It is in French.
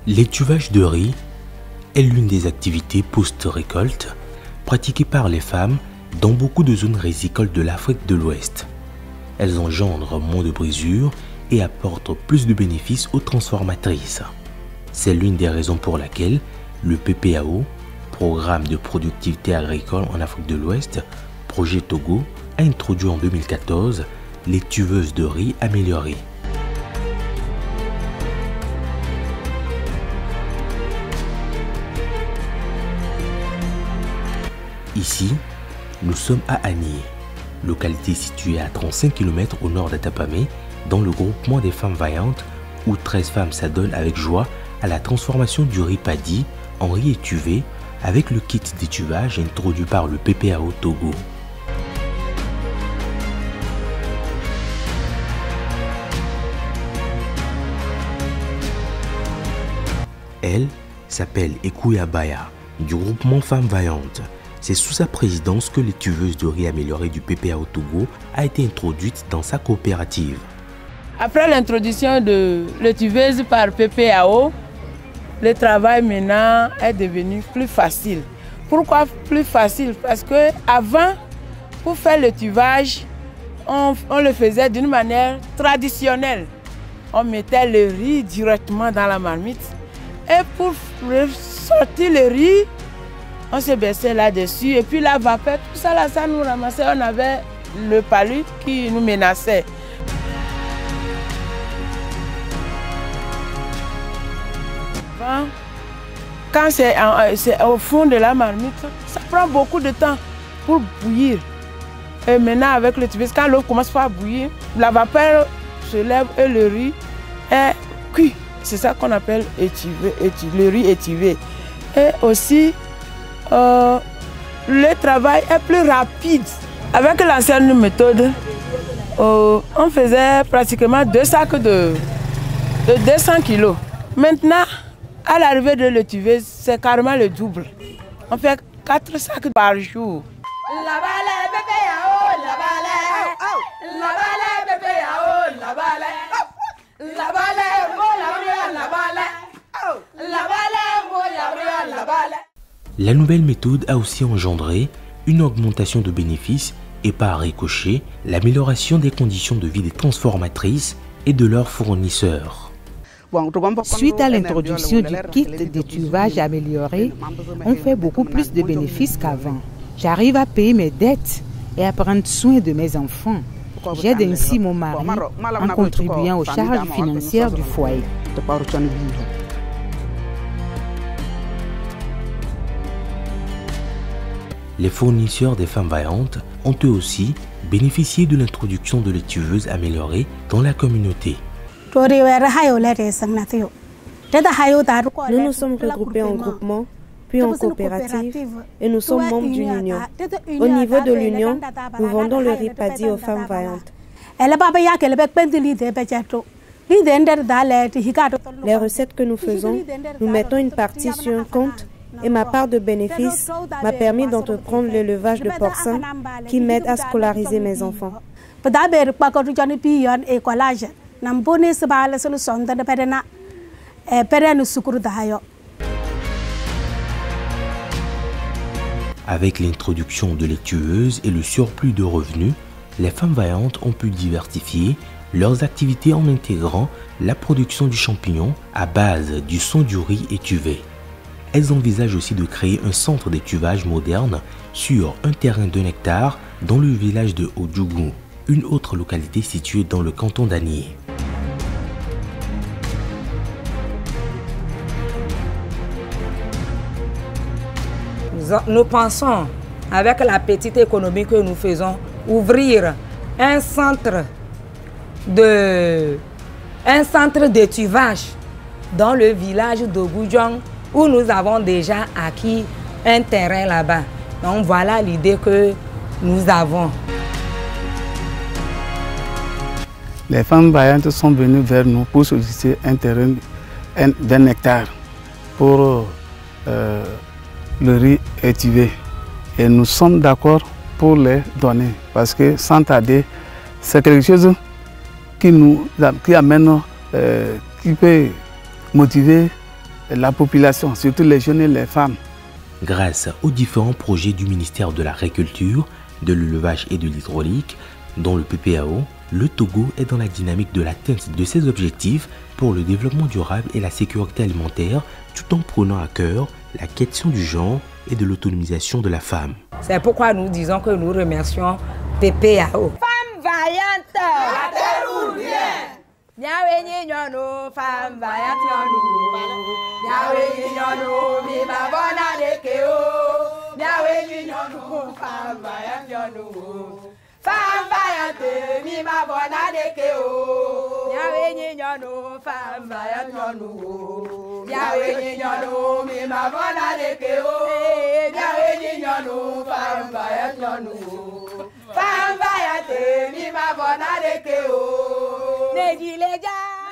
L'étuvage de riz est l'une des activités post-récolte pratiquées par les femmes dans beaucoup de zones rizicoles de l'Afrique de l'Ouest. Elles engendrent moins de brisures et apportent plus de bénéfices aux transformatrices. C'est l'une des raisons pour laquelle le PPAO, Programme de productivité agricole en Afrique de l'Ouest, projet Togo, a introduit en 2014 les tuveuses de riz améliorées. Ici, nous sommes à Agné, localité située à 35 km au nord d'Atapamé, dans le groupement des femmes vaillantes, où 13 femmes s'adonnent avec joie à la transformation du riz paddy en riz étuvé avec le kit d'étuvage introduit par le PPAO Togo. Elle s'appelle Ekouya Baya, du groupement Femmes Vaillantes. C'est sous sa présidence que l'étuveuse de riz améliorée du PPAO Togo a été introduite dans sa coopérative. Après l'introduction de l'étuveuse par PPAO, le travail maintenant est devenu plus facile. Pourquoi plus facile? Parce que avant, pour faire le tuvage, on le faisait d'une manière traditionnelle. On mettait le riz directement dans la marmite. Et pour sortir le riz, on se baissait là-dessus. Et puis la vapeur, tout ça, là, ça nous ramassait. On avait le palu qui nous menaçait. Quand c'est au fond de la marmite, ça prend beaucoup de temps pour bouillir. Et maintenant, avec le tuvage, quand l'eau commence à bouillir, la vapeur se lève et le riz est cuit. C'est ça qu'on appelle le riz étivé. Et aussi, le travail est plus rapide. Avec l'ancienne méthode, on faisait pratiquement 2 sacs de 200 kg. Maintenant, à l'arrivée de l'étuveuse, c'est carrément le double. On fait 4 sacs par jour. La nouvelle méthode a aussi engendré une augmentation de bénéfices et par ricochet, l'amélioration des conditions de vie des transformatrices et de leurs fournisseurs. Suite à l'introduction du kit d'étuvage amélioré, on fait beaucoup plus de bénéfices qu'avant. J'arrive à payer mes dettes et à prendre soin de mes enfants. J'aide ainsi mon mari en contribuant aux charges financières du foyer. Les fournisseurs des femmes vaillantes ont eux aussi bénéficié de l'introduction de l'étuveuse améliorée dans la communauté. Nous nous sommes regroupés en groupement, puis en coopérative, et nous sommes membres d'une union. Au niveau de l'union, nous vendons le riz paddy aux femmes vaillantes. Les recettes que nous faisons, nous mettons une partie sur un compte et ma part de bénéfice m'a permis d'entreprendre l'élevage de porcins qui m'aide à scolariser mes enfants. Avec l'introduction de l'étuveuse et le surplus de revenus, les femmes vaillantes ont pu diversifier leurs activités en intégrant la production du champignon à base du son du riz étuvé. Elles envisagent aussi de créer un centre d'étuvage moderne sur un terrain d'1 hectare dans le village de Odjougou, une autre localité située dans le canton d'Agné. Nous pensons, avec la petite économie que nous faisons, ouvrir un centre d'étuvage dans le village de Goudjong, où nous avons déjà acquis un terrain là-bas. Donc voilà l'idée que nous avons. Les femmes vaillantes sont venues vers nous pour solliciter un terrain d'1 hectare pour le riz étuvé. Et nous sommes d'accord pour les donner parce que sans tarder, c'est quelque chose qui amène, qui peut motiver la population, surtout les jeunes et les femmes. Grâce aux différents projets du ministère de l'Agriculture, de l'élevage et de l'hydraulique, dont le PPAO, le Togo est dans la dynamique de l'atteinte de ses objectifs pour le développement durable et la sécurité alimentaire, tout en prenant à cœur la question du genre et de l'autonomisation de la femme. C'est pourquoi nous disons que nous remercions PPAO. Femme vaillante, la terre ou rien. Nyawe nyono, femme vaillante nyono. Nyawe nyono, mi ma bona de keo. Nyawe nyono, femme vaillante nyono. Femme vaillante, mi ma bona de keo. Nyawe nyono, femme vaillante nyono. Nyawe nyono, mi ma bona de keo. Nyawe nyono, femme vaillante nyono. Femme vaillante, mi ma bona de keo. Neji leja.